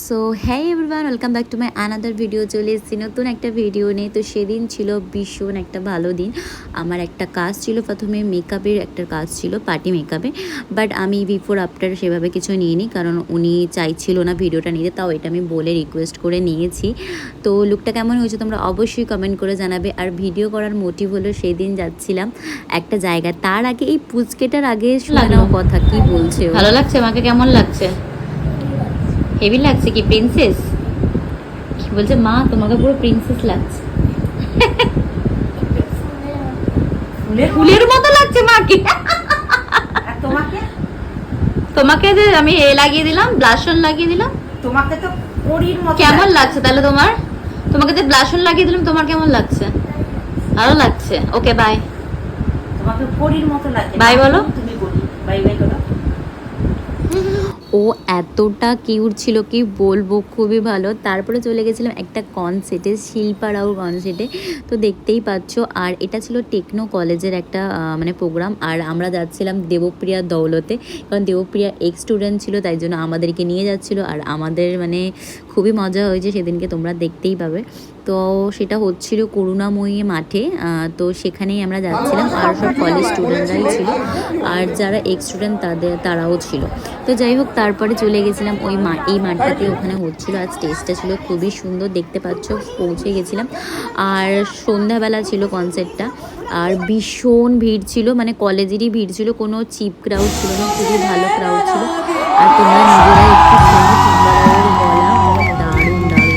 So হ্যাঁ everyone, welcome back to my another video. চলে এসেছি নতুন একটা ভিডিও নিয়ে। তো সেদিন ছিল ভীষণ একটা ভালো দিন। আমার একটা কাজ ছিল, প্রথমে মেকআপের একটা কাজ ছিল, পার্টি মেকআপে। বাট আমি বিফোর আফটার সেভাবে কিছু নিইনি, কারণ উনি চাইছিল না ভিডিওটা নিতে। তাও এটা আমি বলে রিকোয়েস্ট করে নিয়েছি। তো লুকটা কেমন হয়েছে তোমরা অবশ্যই কমেন্ট করে জানাবে। আর ভিডিও করার মোটিভ হলো, সেই দিন যাচ্ছিলাম একটা জায়গায়। তার আগে এই পুচকেটার আগে শোনাও কথা কি বলছে। ভালো লাগছে? আমাকে কেমন লাগছে? হেভি লাগছে কি? প্রিন্সেস কি বলছে মা? তোমাকে পুরো প্রিন্সেস লাগছে। ফুলের মতো লাগছে মাকে। তোমাকে তোমাকে যে আমি লাগিয়ে দিলাম, ব্লাশন লাগিয়ে দিলাম, তোমাকে তো পরীর মতো কেমন লাগছে তাহলে তোমার? তোমাকে যে ব্লাশন লাগিয়ে দিলাম, তোমার কেমন লাগছে? ভালো লাগছে। Okay bye. তোমাকে পরীর মতো লাগে। বাই বলো। তুমি বলি বাই বাই করো। ও এতটা কিউট ছিল কি বলবো, খুবই ভালো। তারপরে চলে গেছিলাম একটা কনসার্টে, শিল্পা রাউর কনসার্টে। তো দেখতেই পাচ্ছ। আর এটা ছিল টেকনো কলেজের একটা মানে প্রোগ্রাম। আর আমরা যাচ্ছিলাম দেবপ্রিয়া দৌলতে, কারণ দেবপ্রিয়া এক্স স্টুডেন্ট ছিল, তাই জন্য আমাদেরকে নিয়ে যাচ্ছিলো। আর আমাদের মানে খুবই মজা হয়েছে সেদিনকে, তোমরা দেখতেই পাবে। তো সেটা হচ্ছিল করুণাময়ী মাঠে। তো সেখানেই আমরা যাচ্ছিলাম। আর সব কলেজ স্টুডেন্টরাই ছিল, আর যারা এক্স স্টুডেন্ট তারাও ছিল। তো যাই হোক, তারপরে চলে গেছিলাম ওই এই মাঠটাতে, ওখানে হচ্ছিল। আর স্টেজটা ছিল খুবই সুন্দর, দেখতে পাচ্ছ। পৌঁছে গেছিলাম, আর সন্ধ্যাবেলা ছিল কনসার্টটা। আর ভীষণ ভিড় ছিল, মানে কলেজেরই ভিড় ছিল, কোনো চিপ ক্রাউড ছিল না, খুবই ভালো ক্রাউড ছিল। আর তোমরা নিজেরা একটু শোনো চিম্বারাওয়ের গলা, দারুণ দারুণ।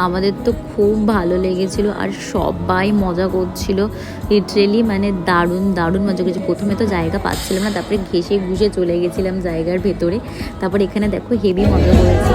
আমাদের তো খুব ভালো লেগেছিলো, আর সবাই মজা করছিল লিটারেলি, মানে দারুণ দারুণ মজা করছে। প্রথমে তো জায়গা পাচ্ছিলাম না, তারপরে ঘেসে ঘুষে চলে গেছিলাম জায়গার ভেতরে। তারপর এখানে দেখো হেভি মজা করেছে।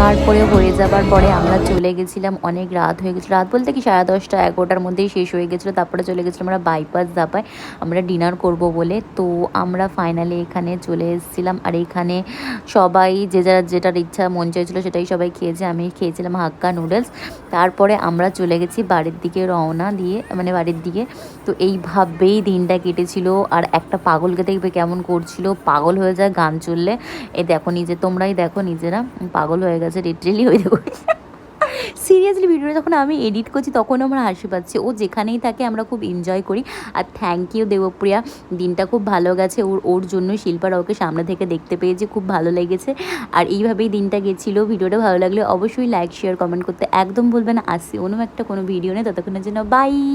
তারপরে হয়ে যাবার পরে আমরা চলে গেছিলাম, অনেক রাত হয়ে গেছিলো। রাত বলতে কি 10:30 11টার মধ্যেই শেষ হয়ে গেছিলো। তারপরে চলে গেছিলাম আমরা বাইপাস ধাবায়, আমরা ডিনার করব বলে। তো আমরা ফাইনালি এখানে চলে এসেছিলাম। আর এখানে সবাই যে যারা যেটার ইচ্ছা মন চাইছিলো সেটাই সবাই খেয়েছে। আমি খেয়েছিলাম হাক্কা নুডলস। তারপরে আমরা চলে গেছি বাড়ির দিকে, রওনা দিয়ে মানে বাড়ির দিকে। তো এইভাবেই দিনটা কেটেছিল। আর একটা পাগলকে দেখবে কেমন করছিল, পাগল হয়ে যায় গান চললে। এই দেখো, তোমরাই দেখো নিজেরা, পাগল হয়ে গেছে লিটারেলি। হয়ে দেখো সিরিয়াসলি, ভিডিওটা যখন আমি এডিট করছি তখন আমার হাসি পাচ্ছে। ও যেখানেই থাকে আমরা খুব এনজয় করি। আর থ্যাংক ইউ দেবপ্রিয়া, দিনটা খুব ভালো গেছে। ওর জন্য শিল্পারা ওকে সামনে থেকে দেখতে পেয়েছে, খুব ভালো লেগেছে। আর এইভাবেই দিনটা গেছিলো। ভিডিওটা ভালো লাগলে অবশ্যই লাইক শেয়ার কমেন্ট করতে একদম ভুলবে না। আসছি অন্য একটা কোনো ভিডিও নেই, ততক্ষণের জন্য বাই।